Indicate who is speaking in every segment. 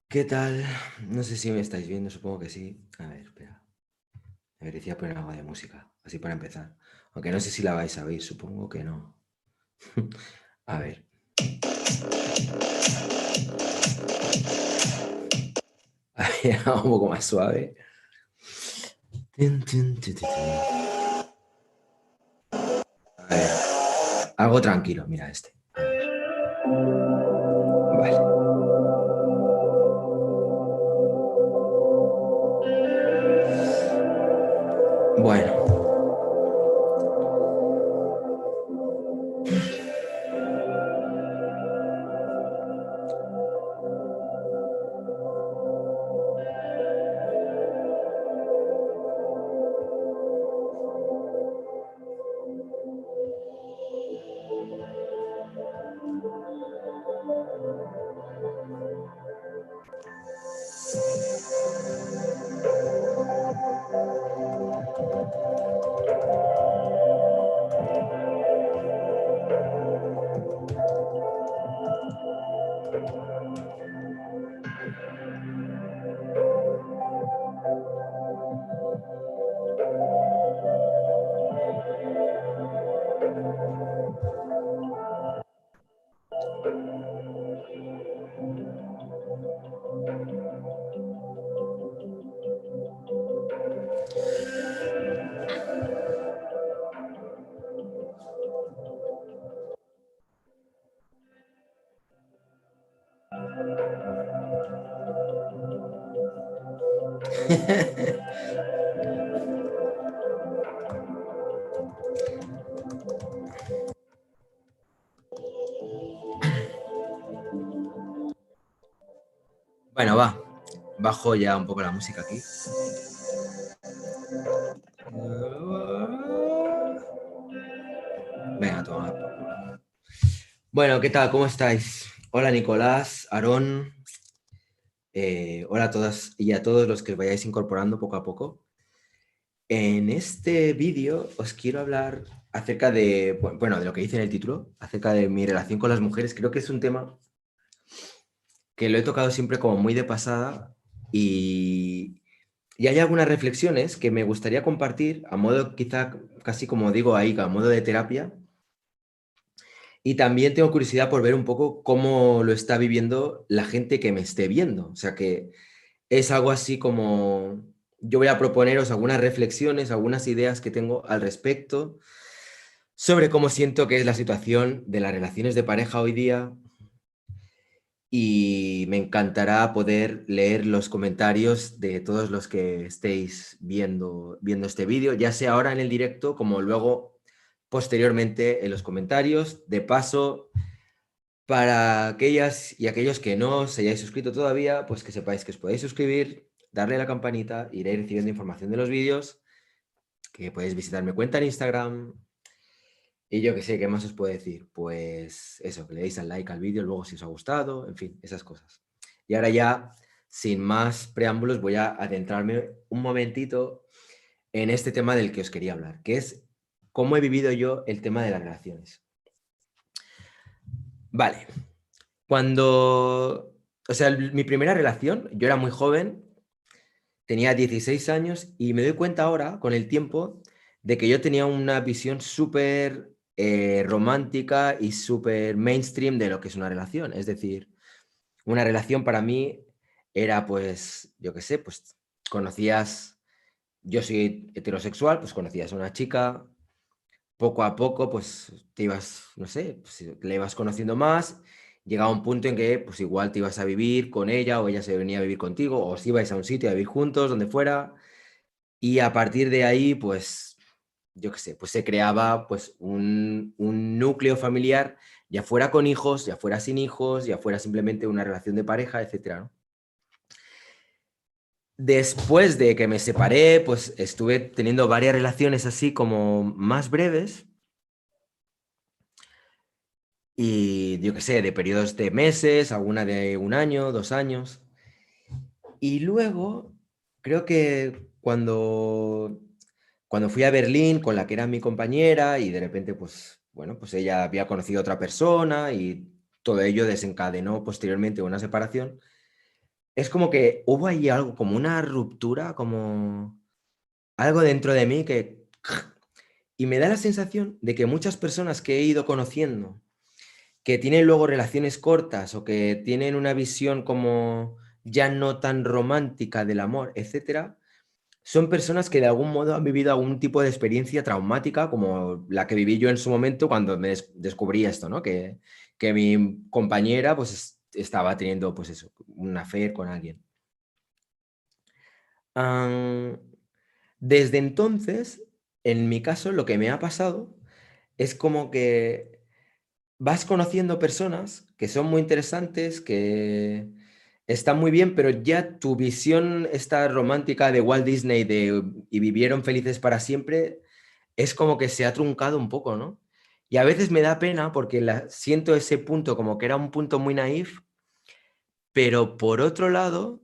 Speaker 1: ¿Qué tal? No sé si me estáis viendo, supongo que sí. A ver, espera. Me merecía poner algo de música, así para empezar. Aunque no sé si la vais a oír, supongo que no. A ver. A ver, algo un poco más suave. A ver, algo tranquilo, mira este. A ver. Vale. Bueno. Bueno, va. Bajo ya un poco la música aquí. Venga, toma. Bueno, ¿qué tal? ¿Cómo estáis? Hola Nicolás, Aarón. Hola a todas y a todos los que os vayáis incorporando poco a poco. En este vídeo os quiero hablar acerca de, bueno, de lo que dice en el título, acerca de mi relación con las mujeres. Creo que es un tema que lo he tocado siempre como muy de pasada y hay algunas reflexiones que me gustaría compartir a modo quizá casi como digo ahí, a modo de terapia. Y también tengo curiosidad por ver un poco cómo lo está viviendo la gente que me esté viendo. O sea que es algo así como, yo voy a proponeros algunas reflexiones, algunas ideas que tengo al respecto sobre cómo siento que es la situación de las relaciones de pareja hoy día y me encantará poder leer los comentarios de todos los que estéis viendo este vídeo, ya sea ahora en el directo como luego posteriormente en los comentarios. De paso, para aquellas y aquellos que no os hayáis suscrito todavía, pues que sepáis que os podéis suscribir, darle a la campanita, iréis recibiendo información de los vídeos, que podéis visitar mi cuenta en Instagram. Y yo que sé, ¿qué más os puedo decir? Pues eso, que le deis al like al vídeo luego si os ha gustado, en fin, esas cosas. Y ahora ya, sin más preámbulos, voy a adentrarme un momentito en este tema del que os quería hablar, que es cómo he vivido yo el tema de las relaciones. Vale, o sea, mi primera relación, yo era muy joven, tenía 16 años y me doy cuenta ahora, con el tiempo, de que yo tenía una visión súper romántica y súper mainstream de lo que es una relación. Es decir, una relación para mí era, pues, yo qué sé, pues conocías, yo soy heterosexual, pues conocías a una chica, poco a poco, pues te ibas, no sé, pues, le ibas conociendo más, llegaba un punto en que pues igual te ibas a vivir con ella o ella se venía a vivir contigo o os ibais a un sitio a vivir juntos, donde fuera, y a partir de ahí, pues, yo qué sé, pues se creaba pues un núcleo familiar, ya fuera con hijos, ya fuera sin hijos, ya fuera simplemente una relación de pareja, etcétera, ¿no? después de que me separé, pues estuve teniendo varias relaciones así como más breves y yo qué sé, de periodos de meses, alguna de 1 año, 2 años. Y luego, creo que cuando fui a Berlín con la que era mi compañera y de repente, pues, bueno, pues ella había conocido a otra persona y todo ello desencadenó posteriormente una separación, es como que hubo ahí algo, como una ruptura, como algo dentro de mí que... Y me da la sensación de que muchas personas que he ido conociendo, que tienen luego relaciones cortas o que tienen una visión como ya no tan romántica del amor, etcétera, son personas que de algún modo han vivido algún tipo de experiencia traumática, como la que viví yo en su momento cuando me descubrí esto, ¿no? Que mi compañera pues estaba teniendo pues eso, un affair con alguien. Am, Desde entonces, en mi caso, lo que me ha pasado es como que vas conociendo personas que son muy interesantes, que están muy bien, pero ya tu visión esta romántica de Walt Disney de y vivieron felices para siempre, es como que se ha truncado un poco, ¿no? Y a veces me da pena porque siento ese punto como que era un punto muy naif, pero por otro lado,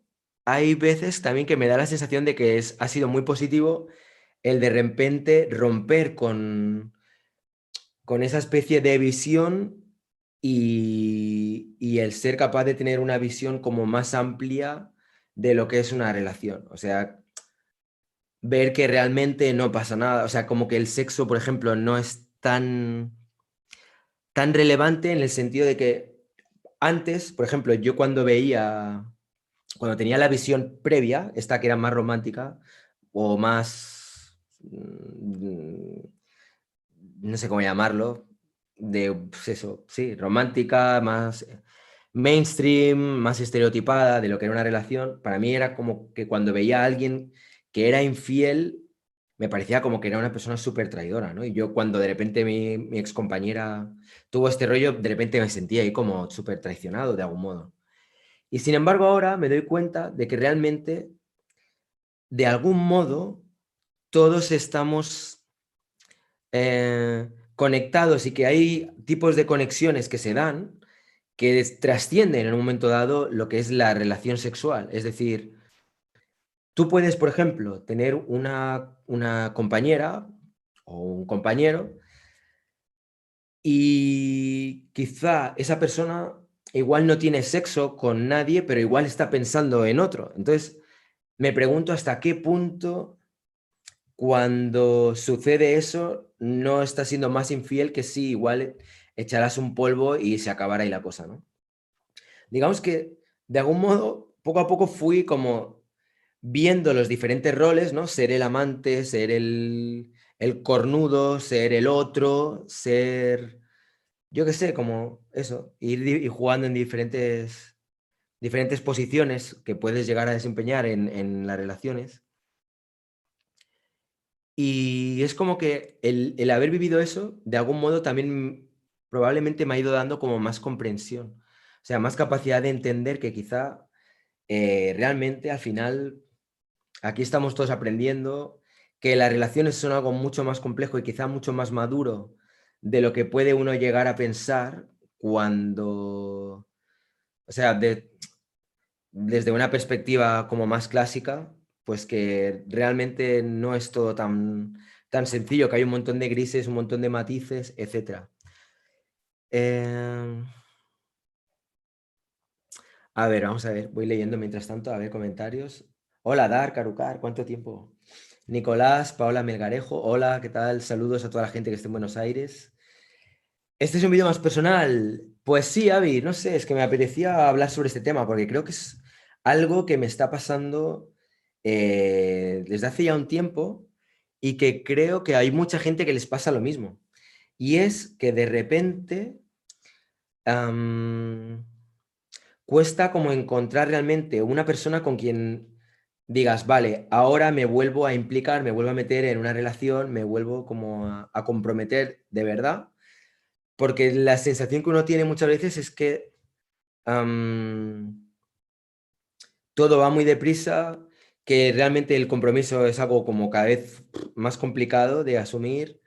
Speaker 1: hay veces también que me da la sensación de que ha sido muy positivo el de repente romper con esa especie de visión y el ser capaz de tener una visión como más amplia de lo que es una relación. O sea, ver que realmente no pasa nada. O sea, como que el sexo, por ejemplo, no es tan relevante en el sentido de que antes, por ejemplo, yo cuando tenía la visión previa, esta que era más romántica o más, no sé cómo llamarlo, de pues eso, sí, romántica, más mainstream, más estereotipada de lo que era una relación, para mí era como que cuando veía a alguien que era infiel, me parecía como que era una persona súper traidora, ¿no? Y yo cuando de repente mi excompañera tuvo este rollo, de repente me sentía ahí como súper traicionado de algún modo. Y sin embargo ahora me doy cuenta de que realmente, de algún modo, todos estamos conectados y que hay tipos de conexiones que se dan que trascienden en un momento dado lo que es la relación sexual. Es decir, tú puedes, por ejemplo, tener una compañera o un compañero y quizá esa persona igual no tiene sexo con nadie, pero igual está pensando en otro. Entonces, me pregunto hasta qué punto cuando sucede eso no está siendo más infiel que si igual echarás un polvo y se acabara ahí la cosa, ¿no? Digamos que de algún modo, poco a poco fui como viendo los diferentes roles, ¿no? Ser el amante, ser el cornudo, ser el otro, ser, yo qué sé, como eso, ir jugando en diferentes posiciones que puedes llegar a desempeñar en las relaciones. Y es como que el haber vivido eso, de algún modo también probablemente me ha ido dando como más comprensión. O sea, más capacidad de entender que quizá realmente al final aquí estamos todos aprendiendo que las relaciones son algo mucho más complejo y quizá mucho más maduro de lo que puede uno llegar a pensar cuando, o sea, desde una perspectiva como más clásica, pues que realmente no es todo tan sencillo, que hay un montón de grises, un montón de matices, etcétera. Em, a ver, vamos a ver, voy leyendo mientras tanto, a ver comentarios. Hola, Dar, Carucar, ¿cuánto tiempo? Nicolás, Paola Melgarejo, hola, ¿qué tal? Saludos a toda la gente que esté en Buenos Aires. Este es un vídeo más personal. Pues sí, Avi, no sé, es que me apetecía hablar sobre este tema porque creo que es algo que me está pasando desde hace ya un tiempo y que creo que hay mucha gente que les pasa lo mismo. Y es que de repente am, cuesta como encontrar realmente una persona con quien digas, vale, ahora me vuelvo a implicar, me vuelvo a meter en una relación, me vuelvo como a comprometer de verdad, porque la sensación que uno tiene muchas veces es que am, todo va muy deprisa, que realmente el compromiso es algo como cada vez más complicado de asumir.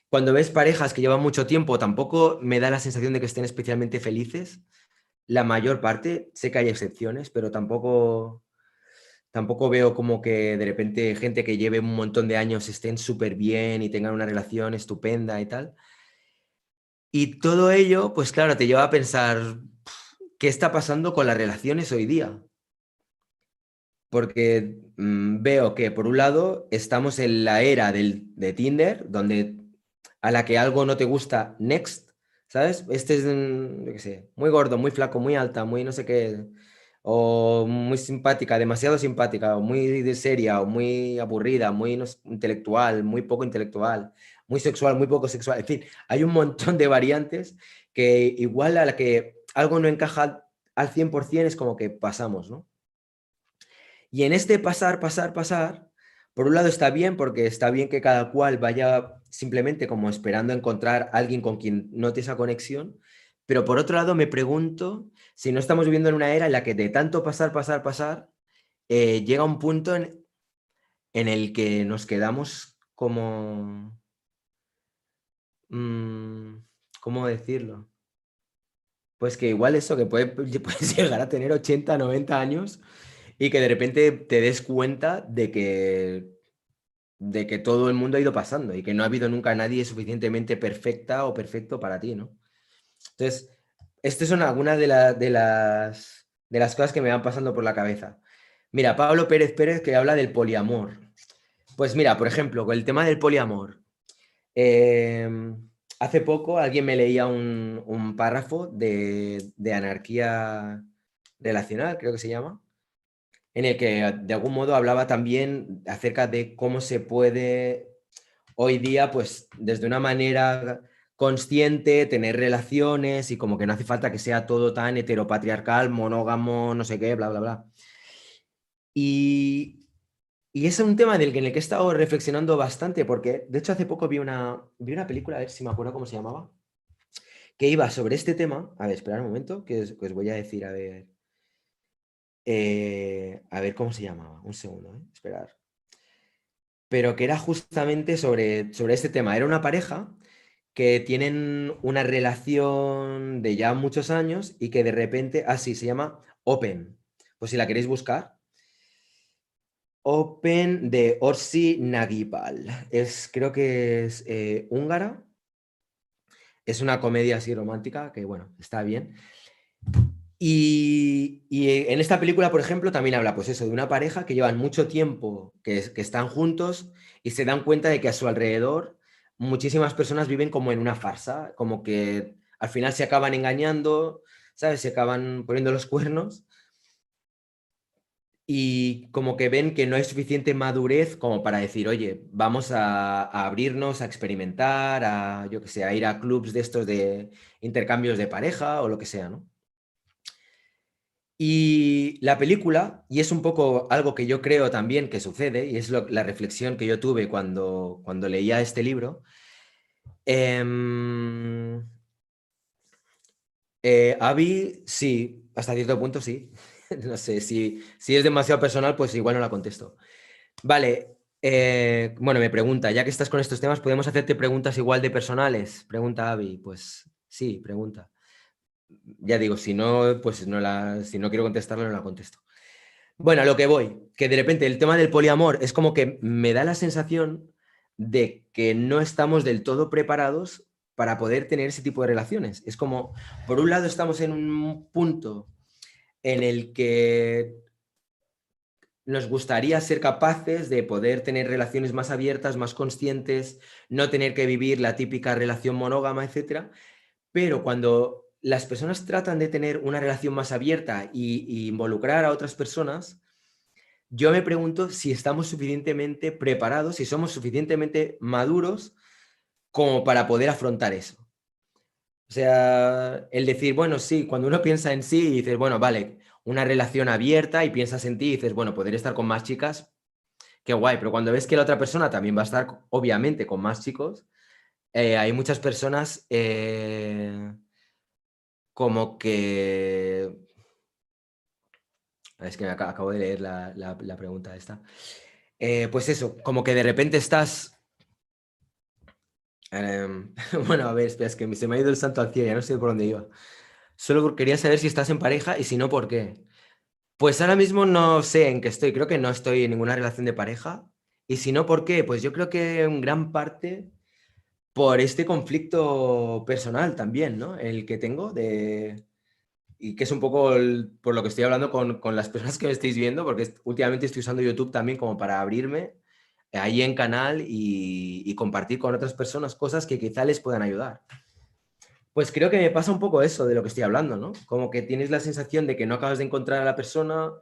Speaker 1: Cuando ves parejas que llevan mucho tiempo, tampoco me da la sensación de que estén especialmente felices. La mayor parte, sé que hay excepciones, pero tampoco veo como que de repente gente que lleve un montón de años estén súper bien y tengan una relación estupenda y tal. Y todo ello, pues claro, te lleva a pensar, ¿qué está pasando con las relaciones hoy día? Porque veo que por un lado estamos en la era de Tinder, donde a la que algo no te gusta, next, ¿sabes? Este es, yo qué sé, muy gordo, muy flaco, muy alta, muy no sé qué, o muy simpática, demasiado simpática, o muy seria, o muy aburrida, muy intelectual, muy poco intelectual, muy sexual, muy poco sexual, en fin, hay un montón de variantes que igual a la que algo no encaja al 100% es como que pasamos, ¿no? Y en este pasar, pasar, pasar, por un lado está bien porque está bien que cada cual vaya simplemente como esperando encontrar a alguien con quien note esa conexión, pero por otro lado me pregunto si no estamos viviendo en una era en la que de tanto pasar, pasar, pasar, llega un punto en el que nos quedamos como... mm, ¿cómo decirlo? Pues que igual eso, que puedes llegar a tener 80 90 años y que de repente te des cuenta de que todo el mundo ha ido pasando y que no ha habido nunca nadie suficientemente perfecta o perfecto para ti, ¿no? Entonces, estas son algunas de las cosas que me van pasando por la cabeza. Mira, Pablo Pérez Pérez que habla del poliamor. Pues mira, por ejemplo, con el tema del poliamor. eh, hace poco alguien me leía un párrafo de anarquía relacional, creo que se llama, en el que de algún modo hablaba también acerca de cómo se puede hoy día, pues desde una manera consciente, tener relaciones y como que no hace falta que sea todo tan heteropatriarcal, monógamo, no sé qué, bla, bla, bla. Y, y ese es un tema en el que he estado reflexionando bastante, porque de hecho hace poco vi una película, a ver si me acuerdo cómo se llamaba, que iba sobre este tema. A ver, esperad un momento, que os voy a decir, a ver cómo se llamaba. Un segundo, esperar. Pero que era justamente sobre este tema. Era una pareja que tienen una relación de ya muchos años y que de repente, así se llama Open. Pues si la queréis buscar, Open de Orsi Nagipal. Creo que es húngara. Es una comedia así romántica que, bueno, está bien. Y en esta película, por ejemplo, también habla, pues eso, de una pareja que llevan mucho tiempo, que están juntos y se dan cuenta de que a su alrededor muchísimas personas viven como en una farsa, como que al final se acaban engañando, ¿sabes? Se acaban poniendo los cuernos y como que ven que no hay suficiente madurez como para decir, oye, vamos a abrirnos, a experimentar, yo que sé, a ir a clubs de estos de intercambios de pareja o lo que sea, ¿no? Y la película, y es un poco algo que yo creo también que sucede, y es la reflexión que yo tuve cuando leía este libro, em, Abby, sí, hasta cierto punto sí. No sé, si es demasiado personal, pues igual no la contesto. Vale, bueno, me pregunta, ya que estás con estos temas, ¿podemos hacerte preguntas igual de personales? Pregunta Abby, pues sí, pregunta. Ya digo, si no, pues si no quiero contestarla, no la contesto. Bueno, a lo que voy, que de repente el tema del poliamor es como que me da la sensación de que no estamos del todo preparados para poder tener ese tipo de relaciones. Es como, por un lado estamos en un punto en el que nos gustaría ser capaces de poder tener relaciones más abiertas, más conscientes, no tener que vivir la típica relación monógama, etcétera. Pero cuando las personas tratan de tener una relación más abierta y involucrar a otras personas, yo me pregunto si estamos suficientemente preparados, si somos suficientemente maduros como para poder afrontar eso. O sea, el decir, bueno, sí, cuando uno piensa en sí y dices, bueno, vale, una relación abierta y piensas en ti y dices, bueno, poder estar con más chicas, qué guay, pero cuando ves que la otra persona también va a estar, obviamente, con más chicos, hay muchas personas como que Es que acabo de leer la pregunta esta. Pues eso, como que de repente estás... bueno, a ver, espera, es que se me ha ido el santo al cielo, ya no sé por dónde iba. Solo quería saber si estás en pareja y si no, ¿por qué? Pues ahora mismo no sé en qué estoy, creo que no estoy en ninguna relación de pareja. Y si no, ¿por qué? Pues yo creo que en gran parte por este conflicto personal también, ¿no? El que tengo y que es un poco por lo que estoy hablando con las personas que me estáis viendo, porque últimamente estoy usando YouTube también como para abrirme ahí en canal y compartir con otras personas cosas que quizá les puedan ayudar. Pues creo que me pasa un poco eso de lo que estoy hablando, ¿no? Como que tienes la sensación de que no acabas de encontrar a la persona,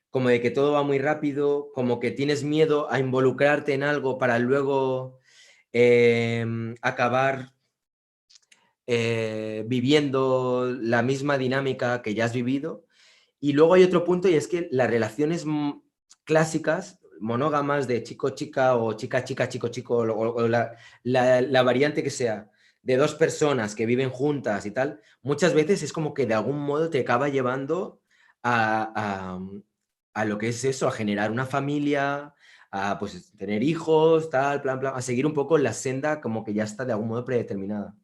Speaker 1: como de que todo va muy rápido, como que tienes miedo a involucrarte en algo para luego acabar viviendo la misma dinámica que ya has vivido. Y luego hay otro punto y es que las relaciones clásicas, monógamas de chico-chica o chica-chica, chico-chico o la variante que sea, de dos personas que viven juntas y tal, muchas veces es como que de algún modo te acaba llevando a, a, a lo que es eso, a generar una familia, a pues tener hijos, tal, plan, plan, a seguir un poco la senda como que ya está de algún modo predeterminada.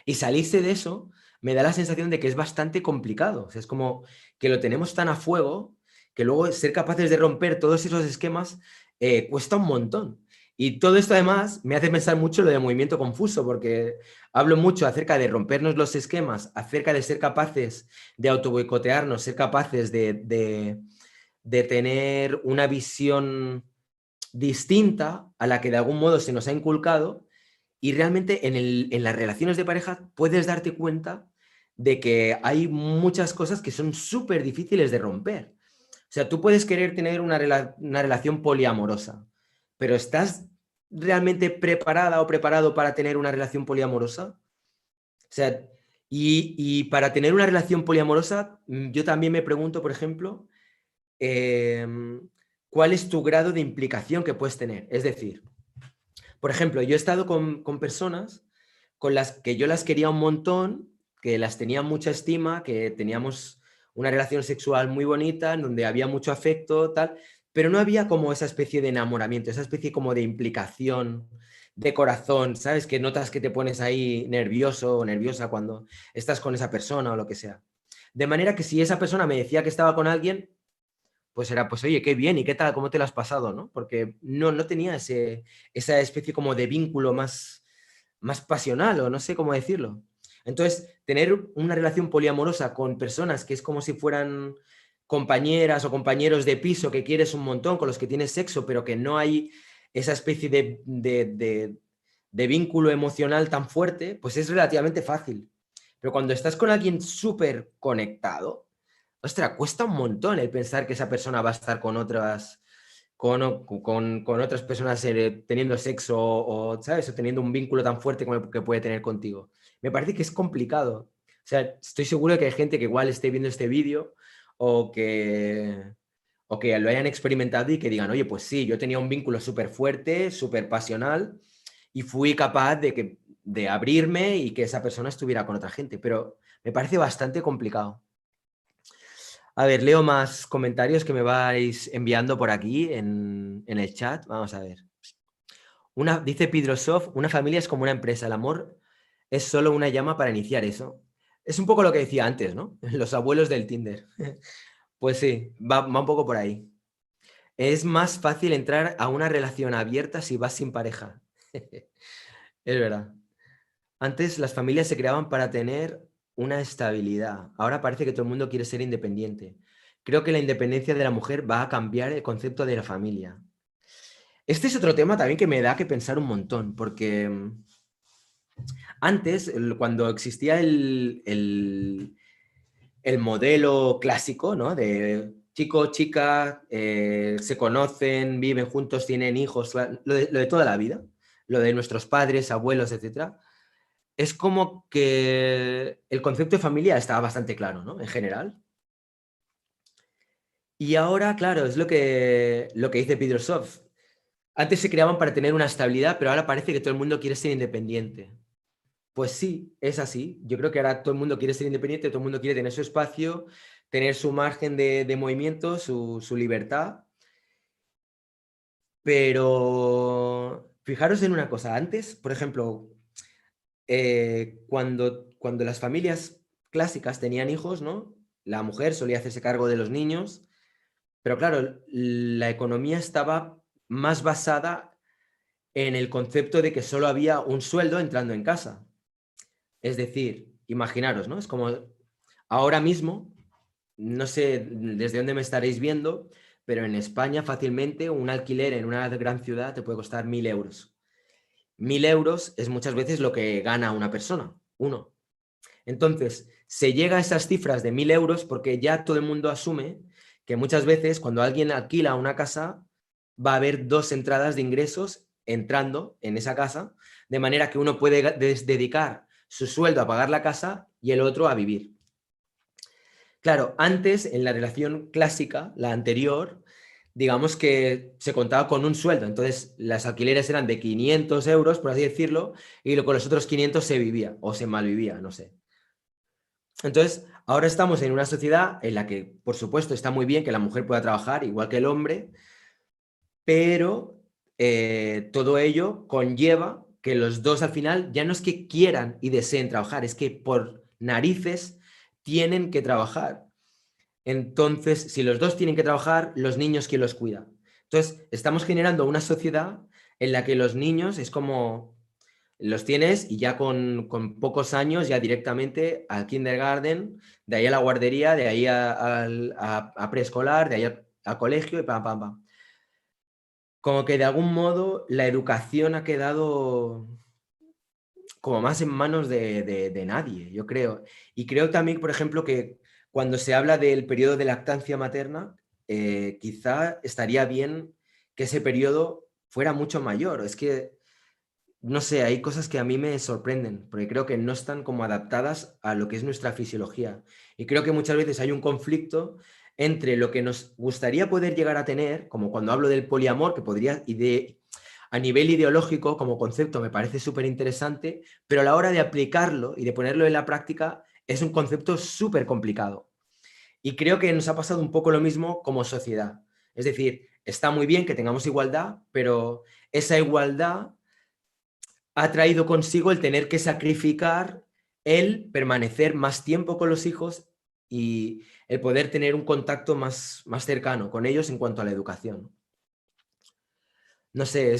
Speaker 1: Y salirse de eso me da la sensación de que es bastante complicado. O sea, es como que lo tenemos tan a fuego que luego ser capaces de romper todos esos esquemas cuesta un montón. Y todo esto además me hace pensar mucho lo de movimiento confuso, porque hablo mucho acerca de rompernos los esquemas, acerca de ser capaces de autoboicotearnos, ser capaces de tener una visión distinta a la que de algún modo se nos ha inculcado y realmente en las relaciones de pareja puedes darte cuenta de que hay muchas cosas que son súper difíciles de romper. O sea, tú puedes querer tener una relación poliamorosa, pero ¿estás realmente preparada o preparado para tener una relación poliamorosa? O sea, y para tener una relación poliamorosa, yo también me pregunto, por ejemplo, ¿cuál es tu grado de implicación que puedes tener? Es decir, por ejemplo, yo he estado con personas con las que yo las quería un montón, que las tenía mucha estima, que teníamos una relación sexual muy bonita, en donde había mucho afecto, tal, pero no había como esa especie de enamoramiento, esa especie como de implicación de corazón, ¿sabes? Que notas que te pones ahí nervioso o nerviosa cuando estás con esa persona o lo que sea. De manera que si esa persona me decía que estaba con alguien, pues era, pues oye, qué bien, ¿y qué tal? ¿Cómo te lo has pasado? ¿No? Porque no tenía esa especie como de vínculo más pasional o no sé cómo decirlo. Entonces, tener una relación poliamorosa con personas que es como si fueran compañeras o compañeros de piso que quieres un montón, con los que tienes sexo, pero que no hay esa especie de vínculo emocional tan fuerte, pues es relativamente fácil. Pero cuando estás con alguien súper conectado, ostras, cuesta un montón el pensar que esa persona va a estar con otras, con otras personas teniendo sexo o, ¿sabes? O teniendo un vínculo tan fuerte como el que puede tener contigo. Me parece que es complicado. O sea, estoy seguro de que hay gente que igual esté viendo este vídeo o que, o que lo hayan experimentado y que digan, oye, pues sí, yo tenía un vínculo súper fuerte, súper pasional y fui capaz de abrirme y que esa persona estuviera con otra gente, pero me parece bastante complicado. A ver, leo más comentarios que me vais enviando por aquí en el chat. Vamos a ver. Dice Pidrosov, una familia es como una empresa. El amor es solo una llama para iniciar eso. Es un poco lo que decía antes, ¿no? Los abuelos del Tinder. Pues sí, va un poco por ahí. Es más fácil entrar a una relación abierta si vas sin pareja. Es verdad. Antes las familias se creaban para tener una estabilidad. Ahora parece que todo el mundo quiere ser independiente. Creo que la independencia de la mujer va a cambiar el concepto de la familia. Este es otro tema también que me da que pensar un montón, porque antes, cuando existía el modelo clásico, ¿no? De chico, chica, se conocen, viven juntos, tienen hijos, lo de toda la vida, lo de nuestros padres, abuelos, etcétera. Es como que el concepto de familia estaba bastante claro, ¿no? En general. Y ahora, claro, es lo que dice Pidrosov. Antes se creaban para tener una estabilidad, pero ahora parece que todo el mundo quiere ser independiente. Pues sí, es así. Yo creo que ahora todo el mundo quiere ser independiente, todo el mundo quiere tener su espacio, tener su margen de movimiento, su libertad. Pero fijaros en una cosa, antes, por ejemplo, cuando las familias clásicas tenían hijos, ¿no? La mujer solía hacerse cargo de los niños, pero claro, la economía estaba más basada en el concepto de que solo había un sueldo entrando en casa. Es decir, imaginaros, ¿no? Es como ahora mismo, no sé desde dónde me estaréis viendo, pero en España fácilmente un alquiler en una gran ciudad te puede costar 1.000 euros. 1.000 euros es muchas veces lo que gana una persona, uno. Entonces, se llega a esas cifras de 1.000 euros porque ya todo el mundo asume que muchas veces cuando alguien alquila una casa va a haber dos entradas de ingresos entrando en esa casa, de manera que uno puede dedicar su sueldo a pagar la casa y el otro a vivir. Claro, antes en la relación clásica, la anterior, digamos que se contaba con un sueldo, entonces las alquileres eran de 500 euros, por así decirlo, y con los otros 500 se vivía o se malvivía, no sé. Entonces, ahora estamos en una sociedad en la que, por supuesto, está muy bien que la mujer pueda trabajar igual que el hombre, pero todo ello conlleva que los dos al final ya no es que quieran y deseen trabajar, es que por narices tienen que trabajar. Entonces, si los dos tienen que trabajar, los niños, ¿quién los cuida? Entonces, estamos generando una sociedad en la que los niños es como los tienes y ya con pocos años ya directamente al kindergarten, de ahí a la guardería, de ahí a preescolar, de ahí a colegio y pam, pam, pam. Como que de algún modo la educación ha quedado como más en manos de nadie, yo creo. Y creo también, por ejemplo, que cuando se habla del periodo de lactancia materna, quizá estaría bien que ese periodo fuera mucho mayor. Es que, no sé, hay cosas que a mí me sorprenden, porque creo que no están como adaptadas a lo que es nuestra fisiología. Y creo que muchas veces hay un conflicto entre lo que nos gustaría poder llegar a tener, como cuando hablo del poliamor, que podría, a nivel ideológico, como concepto, me parece súper interesante, pero a la hora de aplicarlo y de ponerlo en la práctica, es un concepto súper complicado. Y creo que nos ha pasado un poco lo mismo como sociedad. Es decir, está muy bien que tengamos igualdad, pero esa igualdad ha traído consigo el tener que sacrificar el permanecer más tiempo con los hijos y el poder tener un contacto más cercano con ellos en cuanto a la educación. No sé,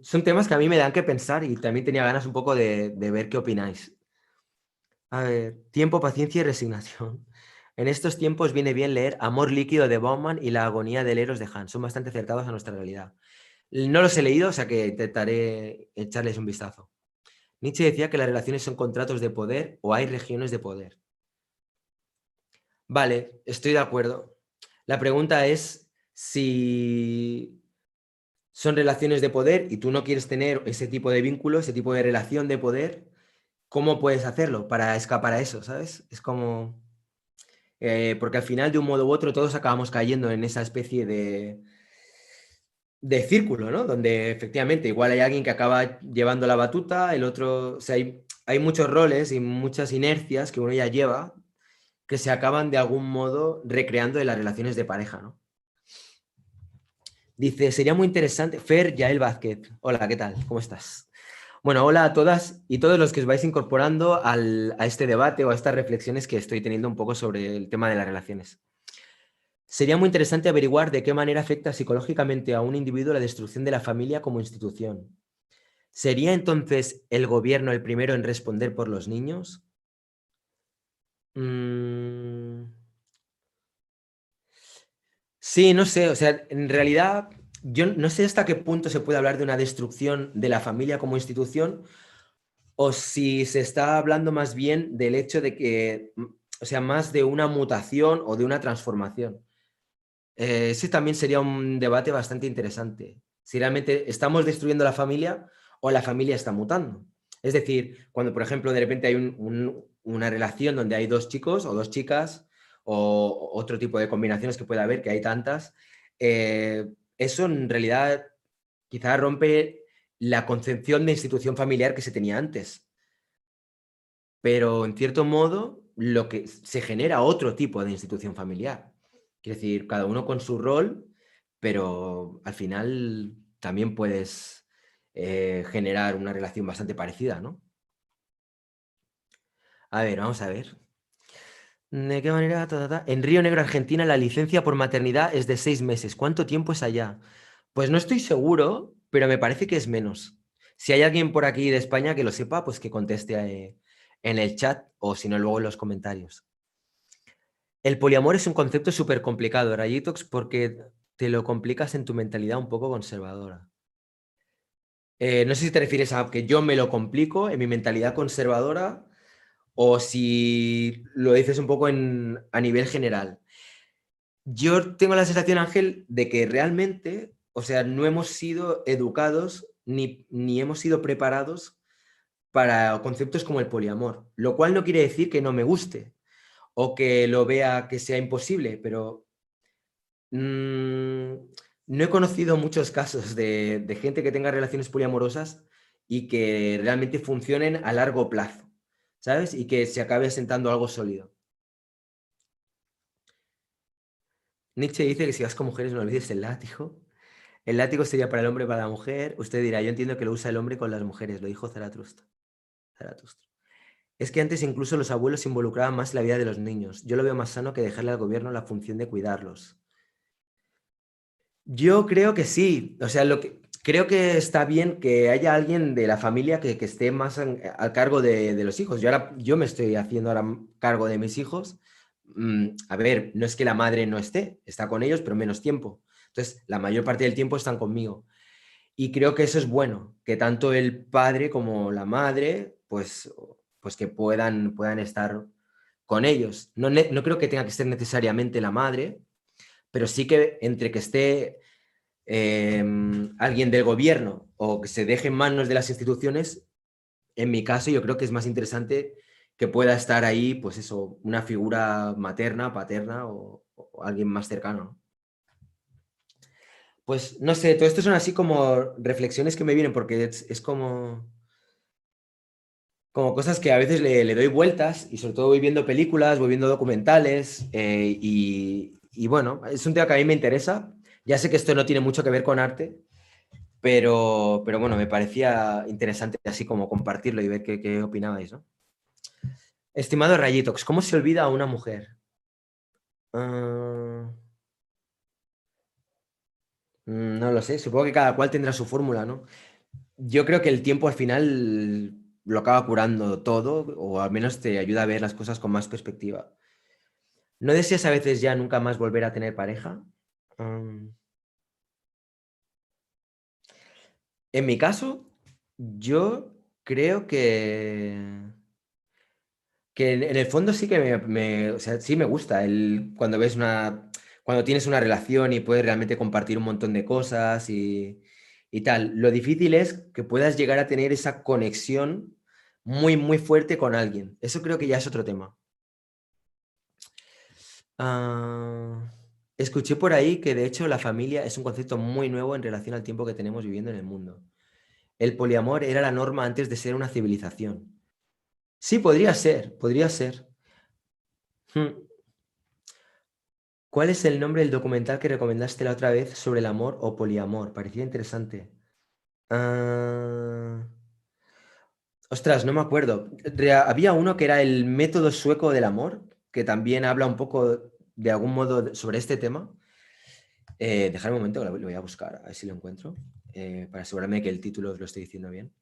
Speaker 1: son temas que a mí me dan que pensar y también tenía ganas un poco de ver qué opináis. A ver, tiempo, paciencia y resignación. En estos tiempos viene bien leer Amor líquido de Bauman y La agonía del Eros de Han. Son bastante acertados a nuestra realidad. No los he leído, o sea que intentaré echarles un vistazo. Nietzsche decía que las relaciones son contratos de poder o hay regiones de poder. Vale, estoy de acuerdo. La pregunta es si son relaciones de poder y tú no quieres tener ese tipo de vínculo, ese tipo de relación de poder, ¿cómo puedes hacerlo para escapar a eso, ¿sabes? Es como... porque al final, de un modo u otro, todos acabamos cayendo en esa especie de círculo, ¿no? Donde efectivamente igual hay alguien que acaba llevando la batuta, el otro... O sea, hay muchos roles y muchas inercias que uno ya lleva que se acaban de algún modo recreando en las relaciones de pareja, ¿no? Dice, sería muy interesante. Fer Yael Vázquez. Hola, ¿qué tal? ¿Cómo estás? Bueno, hola a todas y todos los que os vais incorporando a este debate o a estas reflexiones que estoy teniendo un poco sobre el tema de las relaciones. Sería muy interesante averiguar de qué manera afecta psicológicamente a un individuo la destrucción de la familia como institución. ¿Sería entonces el gobierno el primero en responder por los niños? Sí, no sé, o sea, en realidad yo no sé hasta qué punto se puede hablar de una destrucción de la familia como institución o si se está hablando más bien del hecho de que, o sea, más de una mutación o de una transformación. Ese también sería un debate bastante interesante. Si realmente estamos destruyendo la familia o la familia está mutando. Es decir, cuando, por ejemplo, de repente hay una relación donde hay dos chicos o dos chicas o otro tipo de combinaciones que puede haber, que hay tantas, eso en realidad quizá rompe la concepción de institución familiar que se tenía antes. Pero en cierto modo, lo que se genera otro tipo de institución familiar. Quiero decir, cada uno con su rol, pero al final también puedes generar una relación bastante parecida, ¿no? A ver, vamos a ver. ¿De qué manera? En Río Negro, Argentina, la licencia por maternidad es de 6 meses. ¿Cuánto tiempo es allá? Pues no estoy seguro, pero me parece que es menos. Si hay alguien por aquí de España que lo sepa, pues que conteste en el chat o si no, luego en los comentarios. El poliamor es un concepto súper complicado, Rayitox, porque te lo complicas en tu mentalidad un poco conservadora. No sé si te refieres a que yo me lo complico en mi mentalidad conservadora o si lo dices un poco a nivel general. Yo tengo la sensación, Ángel, de que realmente, o sea, no hemos sido educados ni hemos sido preparados para conceptos como el poliamor, lo cual no quiere decir que no me guste o que lo vea que sea imposible, pero no he conocido muchos casos de gente que tenga relaciones poliamorosas y que realmente funcionen a largo plazo, ¿sabes? Y que se acabe asentando algo sólido. Nietzsche dice que si vas con mujeres no olvides el látigo. El látigo sería para el hombre, para la mujer. Usted dirá, yo entiendo que lo usa el hombre con las mujeres, lo dijo Zaratustra. Es que antes incluso los abuelos se involucraban más en la vida de los niños. Yo lo veo más sano que dejarle al gobierno la función de cuidarlos. Yo creo que sí. O sea, creo que está bien que haya alguien de la familia que esté más al cargo de los hijos. Yo me estoy haciendo ahora cargo de mis hijos. A ver, no es que la madre no esté, está con ellos, pero menos tiempo. Entonces, la mayor parte del tiempo están conmigo. Y creo que eso es bueno, que tanto el padre como la madre, pues que puedan estar con ellos. No creo que tenga que ser necesariamente la madre, pero sí que entre que esté alguien del gobierno o que se deje en manos de las instituciones, en mi caso yo creo que es más interesante que pueda estar ahí, pues eso, una figura materna, paterna o alguien más cercano. Pues no sé, todo esto son así como reflexiones que me vienen porque es como cosas que a veces le doy vueltas y sobre todo voy viendo películas, voy viendo documentales y bueno, es un tema que a mí me interesa. Ya sé que esto no tiene mucho que ver con arte, pero bueno, me parecía interesante así como compartirlo y ver qué opinabais, ¿no? Estimado Rayitox, ¿cómo se olvida a una mujer? Ah, no lo sé, supongo que cada cual tendrá su fórmula, ¿no? Yo creo que el tiempo al final lo acaba curando todo, o al menos te ayuda a ver las cosas con más perspectiva. ¿No deseas a veces ya nunca más volver a tener pareja? Mm, En mi caso, yo creo que en el fondo sí que o sea, sí me gusta cuando tienes una relación y puedes realmente compartir un montón de cosas y tal. Lo difícil es que puedas llegar a tener esa conexión muy, muy fuerte con alguien. Eso creo que ya es otro tema. Ah, escuché por ahí que de hecho la familia es un concepto muy nuevo en relación al tiempo que tenemos viviendo en el mundo. El poliamor era la norma antes de ser una civilización. Sí, podría ser, podría ser. Hmm. ¿Cuál es el nombre del documental que recomendaste la otra vez sobre el amor o poliamor? Parecía interesante. Ah, ostras, no me acuerdo. Había uno que era el método sueco del amor, que también habla un poco de algún modo sobre este tema. Dejar un momento, lo voy a buscar, a ver si lo encuentro, para asegurarme que el título os lo estoy diciendo bien.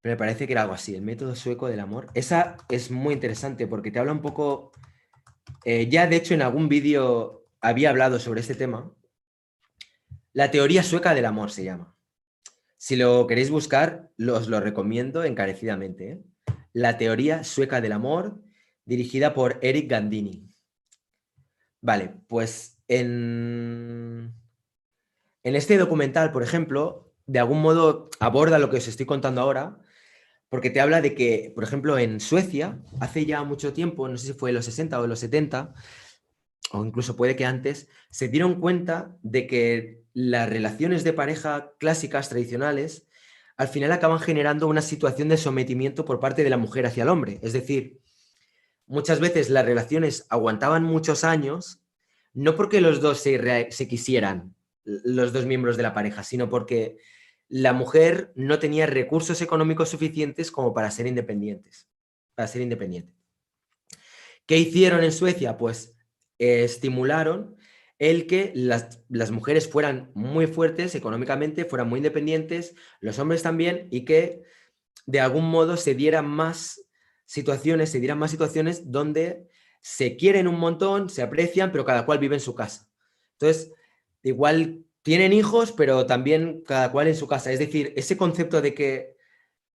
Speaker 1: Pero me parece que era algo así, el método sueco del amor. Esa es muy interesante porque te habla un poco. Ya de hecho en algún vídeo había hablado sobre este tema. La teoría sueca del amor se llama. Si lo queréis buscar, os lo recomiendo encarecidamente. ¿Eh? La teoría sueca del amor, dirigida por Eric Gandini. Vale, pues en este documental, por ejemplo, de algún modo aborda lo que os estoy contando ahora, porque te habla de que, por ejemplo, en Suecia, hace ya mucho tiempo, no sé si fue en los 60 o en los 70, o incluso puede que antes, se dieron cuenta de que las relaciones de pareja clásicas, tradicionales, al final acaban generando una situación de sometimiento por parte de la mujer hacia el hombre. Es decir, muchas veces las relaciones aguantaban muchos años, no porque los dos se quisieran, los dos miembros de la pareja, sino porque la mujer no tenía recursos económicos suficientes como para ser independientes, para ser independiente. ¿Qué hicieron en Suecia? Pues estimularon el que las mujeres fueran muy fuertes económicamente, fueran muy independientes, los hombres también, y que de algún modo se dieran más situaciones donde se quieren un montón, se aprecian, pero cada cual vive en su casa. Entonces, igual tienen hijos, pero también cada cual en su casa. Es decir, ese concepto de que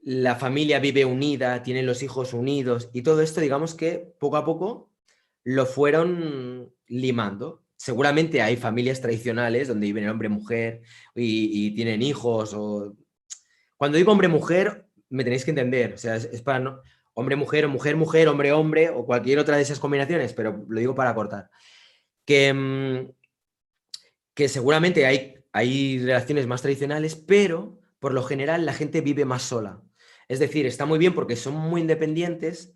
Speaker 1: la familia vive unida, tienen los hijos unidos y todo esto, digamos que poco a poco lo fueron limando. Seguramente hay familias tradicionales donde viven el hombre-mujer y tienen hijos. Cuando digo hombre-mujer, me tenéis que entender. O sea, es para hombre-mujer o mujer-mujer, hombre-hombre o cualquier otra de esas combinaciones, pero lo digo para cortar. Que, que seguramente hay relaciones más tradicionales, pero por lo general la gente vive más sola. Es decir, está muy bien porque son muy independientes,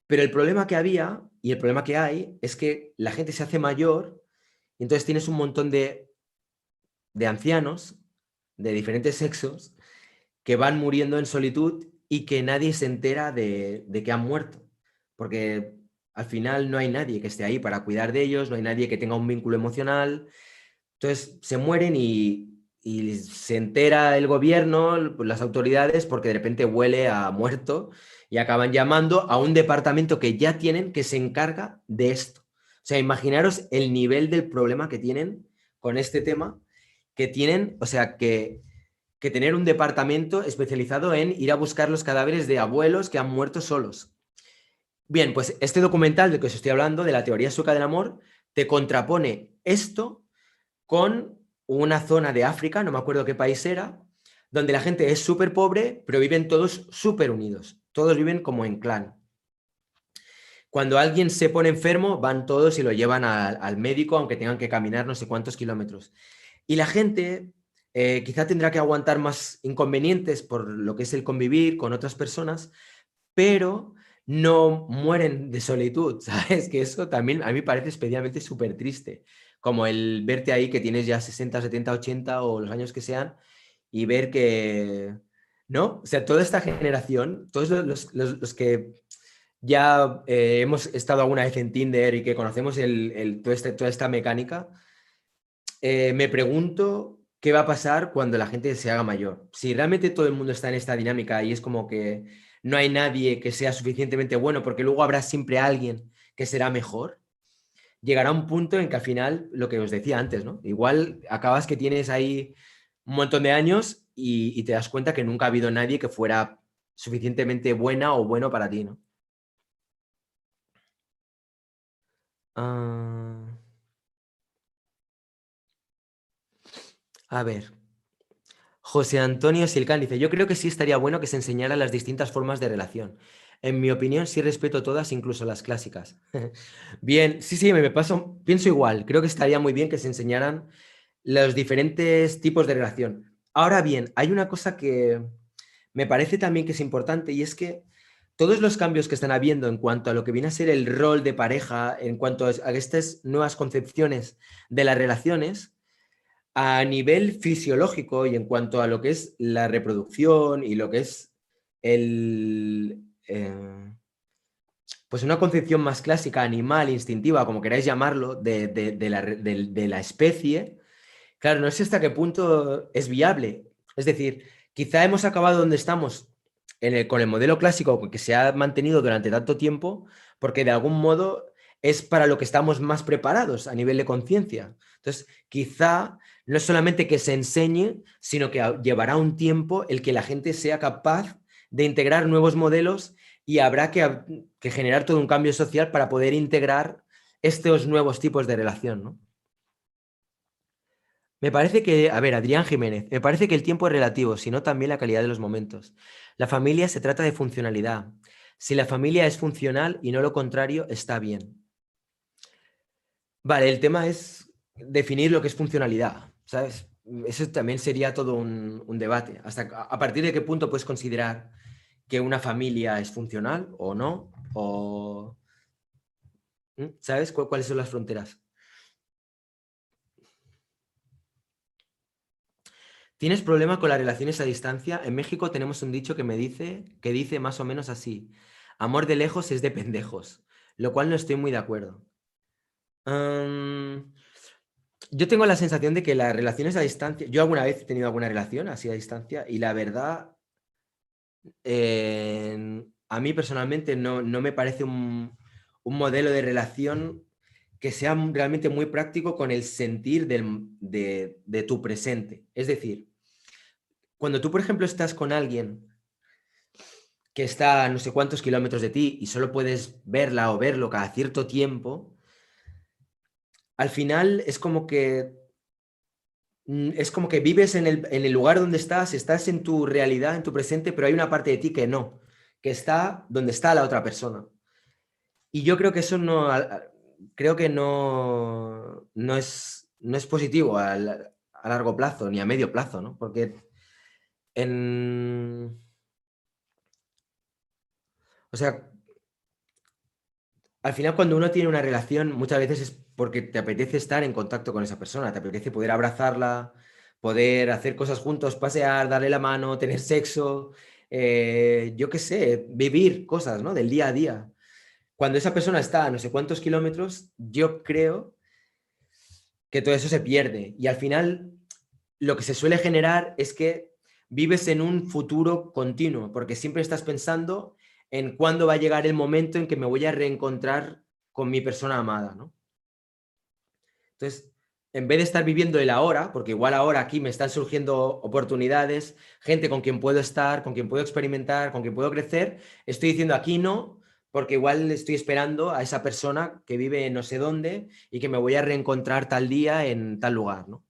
Speaker 1: pero el problema que había y el problema que hay es que la gente se hace mayor y entonces tienes un montón de ancianos de diferentes sexos que van muriendo en solitud y que nadie se entera de que han muerto. Porque al final no hay nadie que esté ahí para cuidar de ellos, no hay nadie que tenga un vínculo emocional. Entonces se mueren y se entera el gobierno, las autoridades, porque de repente huele a muerto y acaban llamando a un departamento que ya tienen que se encarga de esto. O sea, imaginaros el nivel del problema que tienen con este tema, que tienen, o sea, que tener un departamento especializado en ir a buscar los cadáveres de abuelos que han muerto solos. Bien, pues este documental del que os estoy hablando, de la teoría sueca del amor, te contrapone esto con una zona de África, no me acuerdo qué país era, donde la gente es súper pobre, pero viven todos súper unidos. Todos viven como en clan. Cuando alguien se pone enfermo, van todos y lo llevan al médico, aunque tengan que caminar no sé cuántos kilómetros. Y la gente quizá tendrá que aguantar más inconvenientes por lo que es el convivir con otras personas, pero no mueren de solitud, ¿sabes? Que eso también a mí me parece especialmente súper triste, como el verte ahí que tienes ya 60, 70, 80 o los años que sean y ver que, ¿no? O sea, toda esta generación, todos los que ya hemos estado alguna vez en Tinder y que conocemos toda esta mecánica, me pregunto qué va a pasar cuando la gente se haga mayor. Si realmente todo el mundo está en esta dinámica y es como que no hay nadie que sea suficientemente bueno, porque luego habrá siempre alguien que será mejor, llegará un punto en que al final, lo que os decía antes, ¿no? Igual acabas que tienes ahí un montón de años y te das cuenta que nunca ha habido nadie que fuera suficientemente buena o bueno para ti, ¿no? Ah, a ver. José Antonio Silcán dice, yo creo que sí estaría bueno que se enseñaran las distintas formas de relación. En mi opinión, sí respeto todas, incluso las clásicas. Bien, sí, sí, me paso, pienso igual. Creo que estaría muy bien que se enseñaran los diferentes tipos de relación. Ahora bien, hay una cosa que me parece también que es importante y es que todos los cambios que están habiendo en cuanto a lo que viene a ser el rol de pareja, en cuanto a estas nuevas concepciones de las relaciones, a nivel fisiológico y en cuanto a lo que es la reproducción y lo que es el, pues una concepción más clásica, animal, instintiva, como queráis llamarlo, de la especie, claro, no sé hasta qué punto es viable. Es decir, quizá hemos acabado donde estamos con el modelo clásico que se ha mantenido durante tanto tiempo, porque de algún modo es para lo que estamos más preparados a nivel de conciencia. Entonces, quizá no es solamente que se enseñe, sino que llevará un tiempo el que la gente sea capaz de integrar nuevos modelos y habrá que generar todo un cambio social para poder integrar estos nuevos tipos de relación, ¿no? Me parece que, a ver, Adrián Jiménez, me parece que el tiempo es relativo, sino también la calidad de los momentos. La familia se trata de funcionalidad. Si la familia es funcional y no lo contrario, está bien. Vale, el tema es definir lo que es funcionalidad, ¿sabes? Eso también sería todo un debate. Hasta a partir de qué punto puedes considerar que una familia es funcional o no, o ¿Sabes cuáles son las fronteras? ¿Tienes problema con las relaciones a distancia? En México tenemos un dicho que dice más o menos así: amor de lejos es de pendejos, lo cual no estoy muy de acuerdo. Am, yo tengo la sensación de que las relaciones a distancia, yo alguna vez he tenido alguna relación así a distancia y la verdad, a mí personalmente no me parece un modelo de relación que sea realmente muy práctico con el sentir de tu presente. Es decir, cuando tú, por ejemplo, estás con alguien que está a no sé cuántos kilómetros de ti y solo puedes verla o verlo cada cierto tiempo, al final es como que vives en el lugar donde estás en tu realidad, en tu presente, pero hay una parte de ti que no, que está donde está la otra persona. Y yo creo que eso creo que no es positivo a largo plazo ni a medio plazo, ¿no? Porque en, o sea, al final, cuando uno tiene una relación, muchas veces es porque te apetece estar en contacto con esa persona, te apetece poder abrazarla, poder hacer cosas juntos, pasear, darle la mano, tener sexo, yo qué sé, vivir cosas, ¿no? Del día a día. Cuando esa persona está a no sé cuántos kilómetros, yo creo que todo eso se pierde. Y al final, lo que se suele generar es que vives en un futuro continuo, porque siempre estás pensando en cuándo va a llegar el momento en que me voy a reencontrar con mi persona amada, ¿no? Entonces, en vez de estar viviendo el ahora, porque igual ahora aquí me están surgiendo oportunidades, gente con quien puedo estar, con quien puedo experimentar, con quien puedo crecer, estoy diciendo aquí no, porque igual estoy esperando a esa persona que vive en no sé dónde y que me voy a reencontrar tal día en tal lugar, ¿no?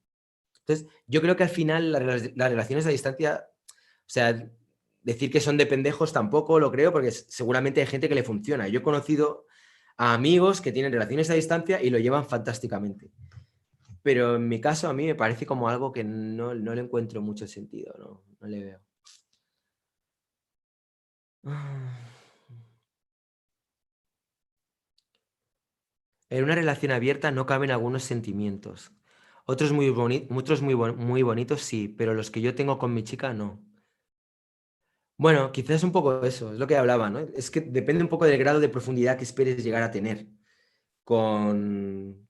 Speaker 1: Entonces, yo creo que al final las relaciones a distancia, o sea, decir que son de pendejos tampoco lo creo, porque seguramente hay gente que le funciona. Yo he conocido a amigos que tienen relaciones a distancia y lo llevan fantásticamente. Pero en mi caso, a mí me parece como algo que no le encuentro mucho sentido, no le veo. En una relación abierta no caben algunos sentimientos. Otros muy bonitos sí, pero los que yo tengo con mi chica no. Bueno, quizás un poco eso, es lo que hablaba, ¿no? Es que depende un poco del grado de profundidad que esperes llegar a tener con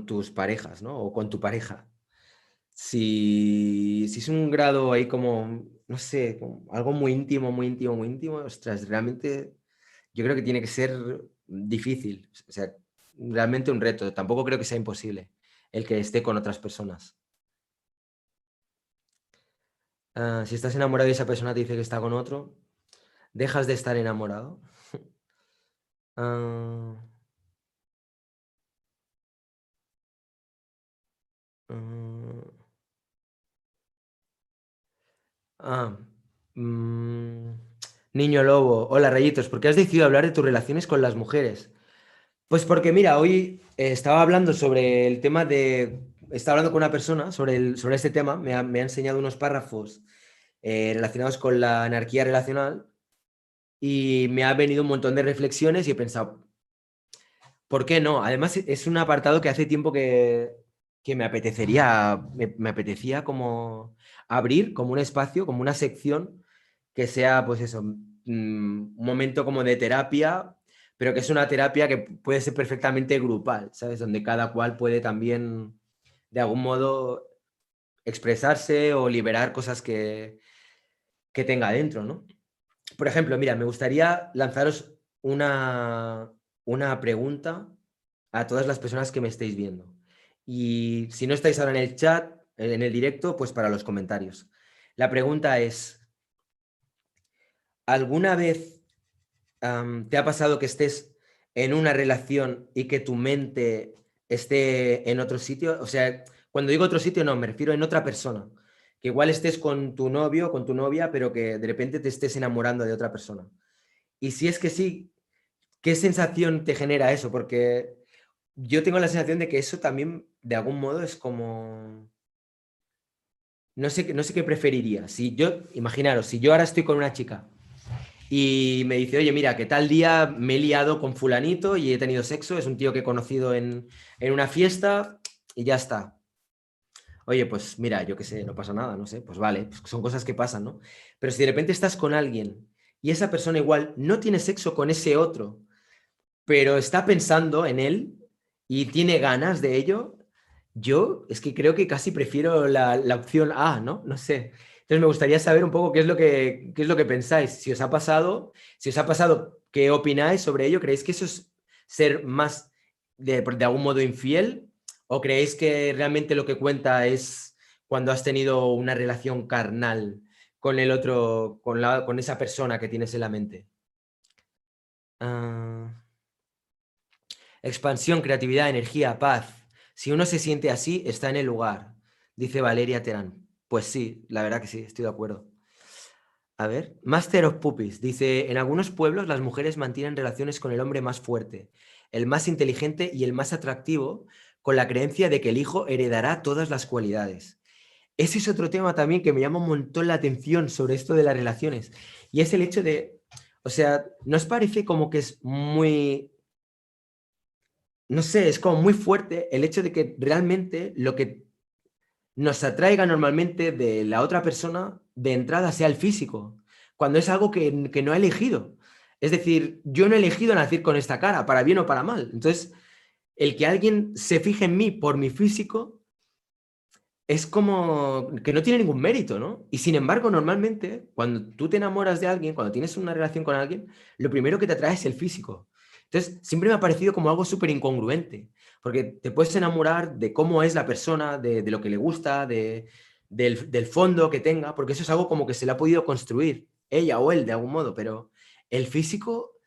Speaker 1: tus parejas, ¿no? O con tu pareja. Si es un grado ahí como, no sé, como algo muy íntimo, muy íntimo, muy íntimo, ostras, realmente yo creo que tiene que ser difícil, o sea, realmente un reto. Tampoco creo que sea imposible el que esté con otras personas. Si estás enamorado y esa persona te dice que está con otro, dejas de estar enamorado. Ah, mm, ah, mm, Niño lobo, hola rayitos, ¿por qué has decidido hablar de tus relaciones con las mujeres? Pues porque mira, hoy estaba hablando sobre el tema estaba hablando con una persona sobre este tema, me ha enseñado unos párrafos relacionados con la anarquía relacional y me ha venido un montón de reflexiones y he pensado, ¿por qué no? Además, es un apartado que hace tiempo que me apetecía como abrir como un espacio, como una sección que sea, pues eso, un momento como de terapia, pero que es una terapia que puede ser perfectamente grupal, ¿sabes? Donde cada cual puede también, de algún modo, expresarse o liberar cosas que tenga dentro, ¿no? Por ejemplo, mira, me gustaría lanzaros una pregunta a todas las personas que me estáis viendo. Y si no estáis ahora en el chat, en el directo, pues para los comentarios. La pregunta es, ¿alguna vez te ha pasado que estés en una relación y que tu mente esté en otro sitio? O sea, cuando digo otro sitio, no, me refiero en otra persona. Que igual estés con tu novio, con tu novia, pero que de repente te estés enamorando de otra persona. Y si es que sí, ¿qué sensación te genera eso? Porque yo tengo la sensación de que eso también, de algún modo, es como... No sé qué preferiría. Si yo, imaginaros, si yo ahora estoy con una chica y me dice, oye, mira, que tal día me he liado con fulanito y he tenido sexo, es un tío que he conocido en una fiesta y ya está. Oye, pues mira, yo qué sé, no pasa nada, no sé, pues vale, pues son cosas que pasan, ¿no? Pero si de repente estás con alguien y esa persona igual no tiene sexo con ese otro, pero está pensando en él y tiene ganas de ello, yo es que creo que casi prefiero la opción A, ¿no? No sé. Entonces me gustaría saber un poco qué es lo que pensáis. Si os ha pasado, ¿qué opináis sobre ello? ¿Creéis que eso es ser más de algún modo infiel? ¿O creéis que realmente lo que cuenta es cuando has tenido una relación carnal con el otro, con esa persona que tienes en la mente? Ah, expansión, creatividad, energía, paz. Si uno se siente así, está en el lugar, dice Valeria Terán. Pues sí, la verdad que sí, estoy de acuerdo. A ver, Master of Puppies dice, en algunos pueblos las mujeres mantienen relaciones con el hombre más fuerte, el más inteligente y el más atractivo, con la creencia de que el hijo heredará todas las cualidades. Ese es otro tema también que me llama un montón la atención sobre esto de las relaciones. Y es el hecho de, o sea, ¿nos parece como que es muy, no sé, es como muy fuerte el hecho de que realmente lo que nos atraiga normalmente de la otra persona de entrada sea el físico, cuando es algo que no he elegido? Es decir, yo no he elegido nacer con esta cara, para bien o para mal. Entonces, el que alguien se fije en mí por mi físico es como que no tiene ningún mérito, ¿no? Y sin embargo, normalmente, cuando tú te enamoras de alguien, cuando tienes una relación con alguien, lo primero que te atrae es el físico. Entonces, siempre me ha parecido como algo súper incongruente, porque te puedes enamorar de cómo es la persona, de lo que le gusta, del fondo que tenga, porque eso es algo como que se le ha podido construir, ella o él, de algún modo, pero el físico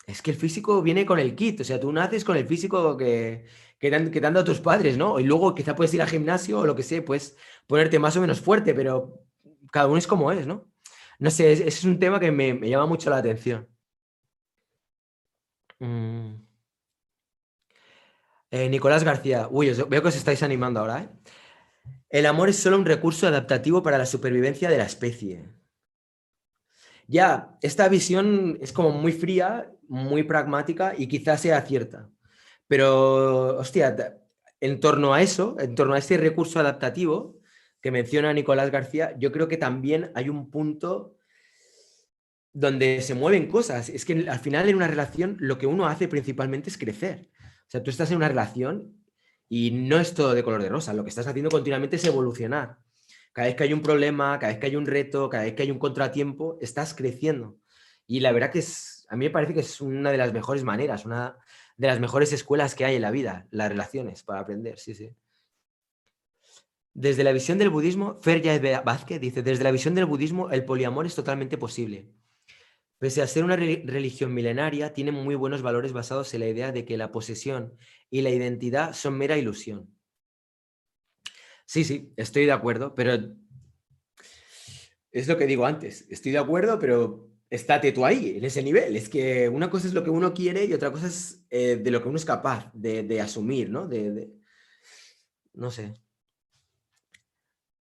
Speaker 1: es que el físico viene con el kit, o sea, tú naces con el físico que te han dado tus padres, ¿no? Y luego quizá puedes ir al gimnasio o lo que sea, puedes ponerte más o menos fuerte, pero cada uno es como es, ¿no? No sé, ese es un tema que me llama mucho la atención. Mm. Nicolás García, uy, veo que os estáis animando ahora, ¿eh? El amor es solo un recurso adaptativo para la supervivencia de la especie. Ya, esta visión es como muy fría, muy pragmática y quizás sea cierta. Pero, hostia, en torno a eso, en torno a este recurso adaptativo que menciona Nicolás García, yo creo que también hay un punto donde se mueven cosas. Es que al final en una relación lo que uno hace principalmente es crecer. O sea, tú estás en una relación y no es todo de color de rosa. Lo que estás haciendo continuamente es evolucionar. Cada vez que hay un problema, cada vez que hay un reto, cada vez que hay un contratiempo, estás creciendo. Y la verdad que a mí me parece que es una de las mejores maneras, una de las mejores escuelas que hay en la vida, las relaciones para aprender, sí, sí. Desde la visión del budismo, Ferya Vázquez dice, desde la visión del budismo, el poliamor es totalmente posible. Pese a ser una religión milenaria, tiene muy buenos valores basados en la idea de que la posesión y la identidad son mera ilusión. Sí, sí, estoy de acuerdo, pero es lo que digo antes. Estoy de acuerdo, pero estate tú ahí, en ese nivel. Es que una cosa es lo que uno quiere y otra cosa es de lo que uno es capaz de asumir, ¿no? No sé.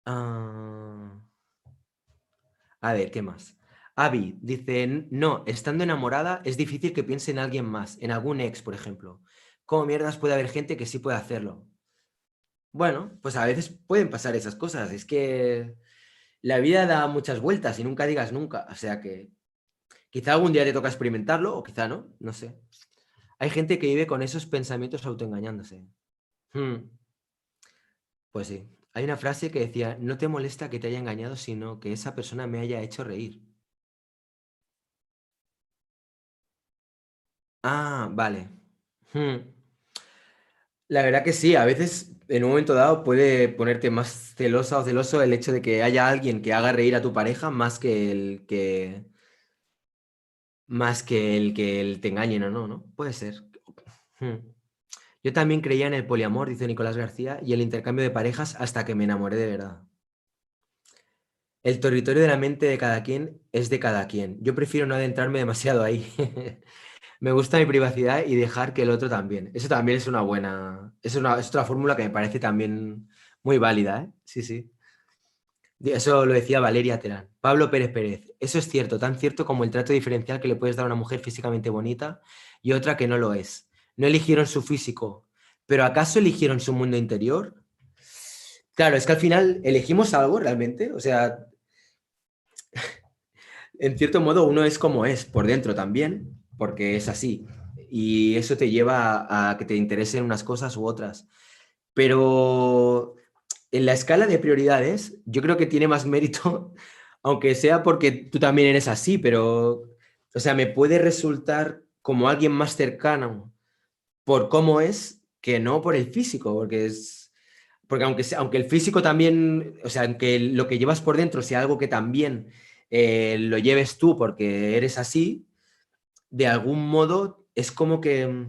Speaker 1: Ah, a ver, ¿qué más? Avi dice, no, estando enamorada es difícil que piense en alguien más, en algún ex, por ejemplo. ¿Cómo mierdas puede haber gente que sí puede hacerlo? Bueno, pues a veces pueden pasar esas cosas. Es que la vida da muchas vueltas y nunca digas nunca. O sea que quizá algún día te toca experimentarlo o quizá no, no sé. Hay gente que vive con esos pensamientos autoengañándose. Hmm, pues sí. Hay una frase que decía, no te molesta que te haya engañado, sino que esa persona me haya hecho reír. Ah, vale. Hmm. La verdad que sí, a veces en un momento dado puede ponerte más celosa o celoso el hecho de que haya alguien que haga reír a tu pareja más que el te engañen o no, ¿no? Puede ser. Hmm. Yo también creía en el poliamor, dice Nicolás García, y el intercambio de parejas hasta que me enamoré de verdad. El territorio de la mente de cada quien es de cada quien. Yo prefiero no adentrarme demasiado ahí. Me gusta mi privacidad y dejar que el otro también. Eso también es una buena, es otra fórmula que me parece también muy válida, ¿eh? Sí, sí. Eso lo decía Valeria Terán. Pablo Pérez Pérez. Eso es cierto, tan cierto como el trato diferencial que le puedes dar a una mujer físicamente bonita y otra que no lo es. No eligieron su físico, pero ¿acaso eligieron su mundo interior? Claro, es que al final elegimos algo realmente. O sea, en cierto modo uno es como es por dentro también, porque es así. Y eso te lleva a que te interesen unas cosas u otras. Pero en la escala de prioridades, yo creo que tiene más mérito, aunque sea porque tú también eres así, pero, o sea, me puede resultar como alguien más cercano por cómo es que no por el físico, porque aunque el físico también, o sea, aunque lo que llevas por dentro sea algo que también lo lleves tú porque eres así, de algún modo es como que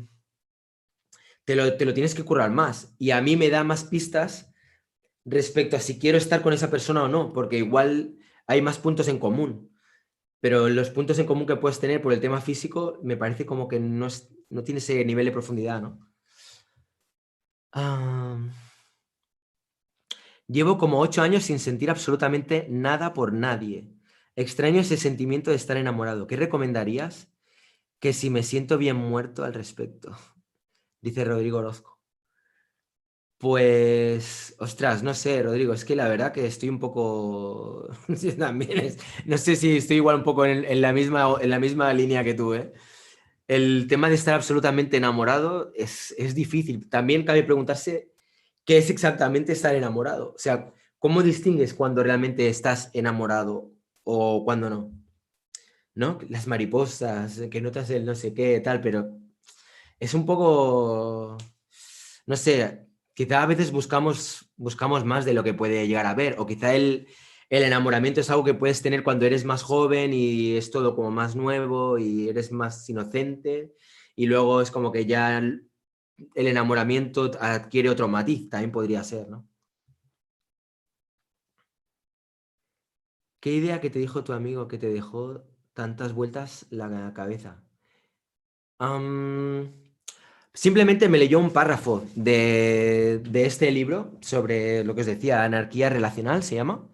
Speaker 1: te lo tienes que currar más. Y a mí me da más pistas respecto a si quiero estar con esa persona o no, porque igual hay más puntos en común, pero los puntos en común que puedes tener por el tema físico me parece como que no tiene ese nivel de profundidad, ¿no? Ah, llevo como 8 años sin sentir absolutamente nada por nadie. Extraño ese sentimiento de estar enamorado. ¿Qué recomendarías? Que si me siento bien muerto al respecto, dice Rodrigo Orozco. Pues, ostras, no sé, Rodrigo, es que la verdad que estoy un poco, sí, también no sé si estoy igual un poco en la misma línea que tú, ¿eh? El tema de estar absolutamente enamorado es difícil. También cabe preguntarse qué es exactamente estar enamorado. O sea, ¿cómo distingues cuando realmente estás enamorado o cuando no? ¿No? Las mariposas, que notas el no sé qué, tal, pero es un poco, no sé, quizá a veces buscamos más de lo que puede llegar a ver, o quizá el enamoramiento es algo que puedes tener cuando eres más joven y es todo como más nuevo y eres más inocente, y luego es como que ya el enamoramiento adquiere otro matiz, también podría ser, ¿no? ¿Qué idea que te dijo tu amigo que te dejó tantas vueltas la cabeza? Am, simplemente me leyó un párrafo de este libro sobre lo que os decía, anarquía relacional se llama.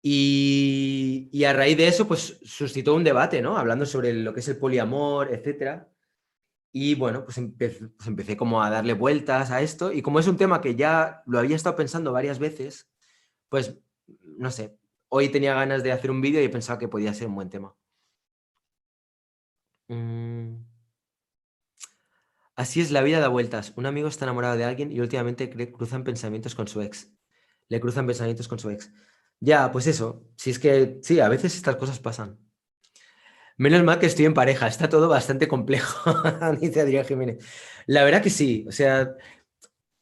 Speaker 1: Y a raíz de eso, pues suscitó un debate, ¿no? Hablando sobre lo que es el poliamor, etcétera. Y bueno, pues empecé como a darle vueltas a esto. Y como es un tema que ya lo había estado pensando varias veces, pues no sé. Hoy tenía ganas de hacer un vídeo y he pensado que podía ser un buen tema. Mm, así es, la vida da vueltas. Un amigo está enamorado de alguien y últimamente cruzan pensamientos con su ex. Le cruzan pensamientos con su ex. Ya, pues eso. Si es que, sí, a veces estas cosas pasan. Menos mal que estoy en pareja, está todo bastante complejo, dice Adrián Jiménez. La verdad que sí, o sea,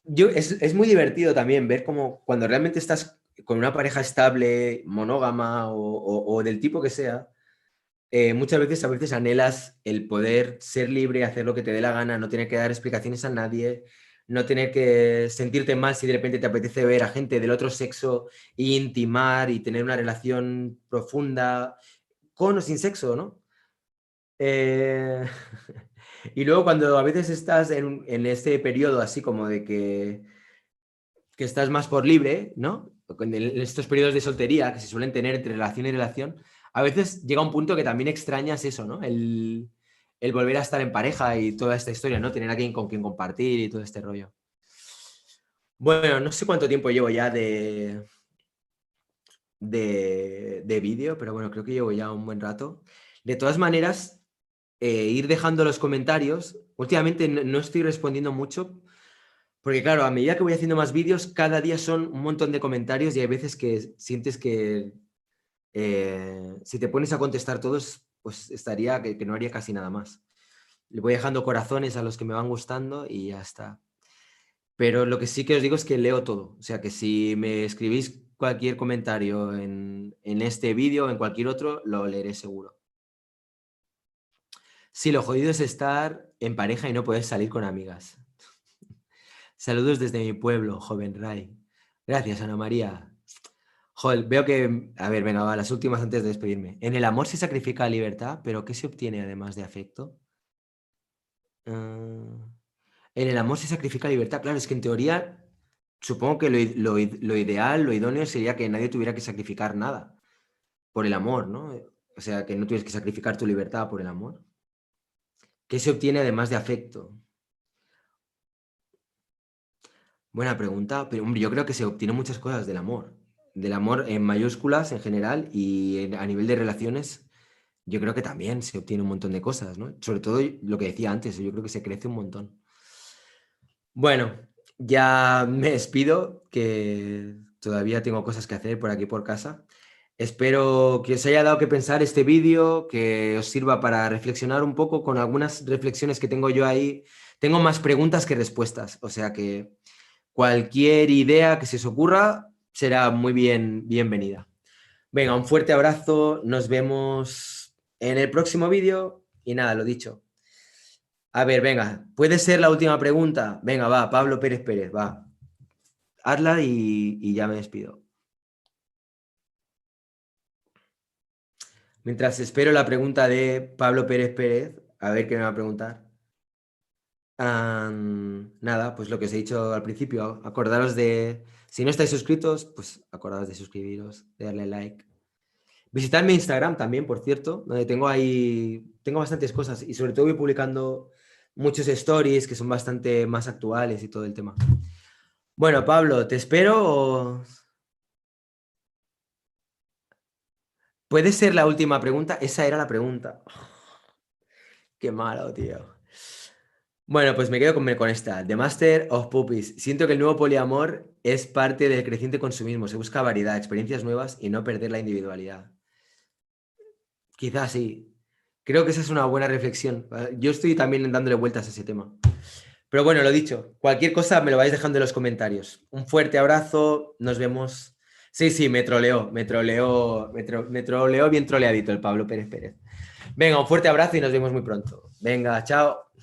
Speaker 1: es muy divertido también ver cómo cuando realmente estás con una pareja estable, monógama o del tipo que sea, muchas veces a veces anhelas el poder ser libre, hacer lo que te dé la gana, no tener que dar explicaciones a nadie, no tener que sentirte mal si de repente te apetece ver a gente del otro sexo e intimar y tener una relación profunda con o sin sexo, ¿no? Eh, y luego cuando a veces estás en este periodo así como de que estás más por libre, ¿no? En estos periodos de soltería que se suelen tener entre relación y relación, a veces llega un punto que también extrañas eso, ¿no? El volver a estar en pareja y toda esta historia, ¿no? Tener a alguien con quien compartir y todo este rollo. Bueno, no sé cuánto tiempo llevo ya de vídeo, pero bueno, creo que llevo ya un buen rato. De todas maneras, ir dejando los comentarios. Últimamente no estoy respondiendo mucho, porque claro, a medida que voy haciendo más vídeos, cada día son un montón de comentarios y hay veces que sientes que si te pones a contestar todos, pues estaría que no haría casi nada más. Le voy dejando corazones a los que me van gustando y ya está. Pero lo que sí que os digo es que leo todo. O sea que si me escribís cualquier comentario en este vídeo o en cualquier otro, lo leeré seguro. Sí, lo jodido es estar en pareja y no poder salir con amigas. Saludos desde mi pueblo, joven Ray. Gracias, Ana María. Joder, veo que... A ver, venga, va, las últimas antes de despedirme. En el amor se sacrifica libertad, pero ¿qué se obtiene además de afecto? Ah, en el amor se sacrifica libertad. Claro, es que en teoría supongo que lo ideal, lo idóneo sería que nadie tuviera que sacrificar nada por el amor, ¿no? O sea, que no tuvieras que sacrificar tu libertad por el amor. ¿Qué se obtiene además de afecto? Buena pregunta, pero hombre, yo creo que se obtienen muchas cosas del amor. Del amor en mayúsculas en general y a nivel de relaciones, yo creo que también se obtiene un montón de cosas, ¿no? Sobre todo lo que decía antes, yo creo que se crece un montón. Bueno, ya me despido, que todavía tengo cosas que hacer por aquí por casa. Espero que os haya dado que pensar este vídeo, que os sirva para reflexionar un poco con algunas reflexiones que tengo yo ahí. Tengo más preguntas que respuestas, o sea que cualquier idea que se os ocurra será muy bienvenida. Venga, un fuerte abrazo, nos vemos en el próximo vídeo y nada, lo dicho. A ver, venga, ¿puede ser la última pregunta? Venga, va, Pablo Pérez Pérez, va. Hazla y ya me despido. Mientras espero la pregunta de Pablo Pérez Pérez, a ver qué me va a preguntar. Nada, pues lo que os he dicho al principio, acordaros de, si no estáis suscritos, pues acordaros de suscribiros, de darle like. Visitad mi Instagram también, por cierto, donde tengo bastantes cosas y sobre todo voy publicando muchos stories que son bastante más actuales y todo el tema. Bueno, Pablo, ¿te espero o...? ¿Puede ser la última pregunta? Esa era la pregunta. Qué malo, tío. Bueno, pues me quedo con esta. The Master of Puppies. Siento que el nuevo poliamor es parte del creciente consumismo. Se busca variedad, experiencias nuevas y no perder la individualidad. Quizás sí. Creo que esa es una buena reflexión. Yo estoy también dándole vueltas a ese tema. Pero bueno, lo dicho, cualquier cosa me lo vais dejando en los comentarios. Un fuerte abrazo, nos vemos. Sí, sí, me troleó bien troleadito el Pablo Pérez Pérez. Venga, un fuerte abrazo y nos vemos muy pronto. Venga, chao.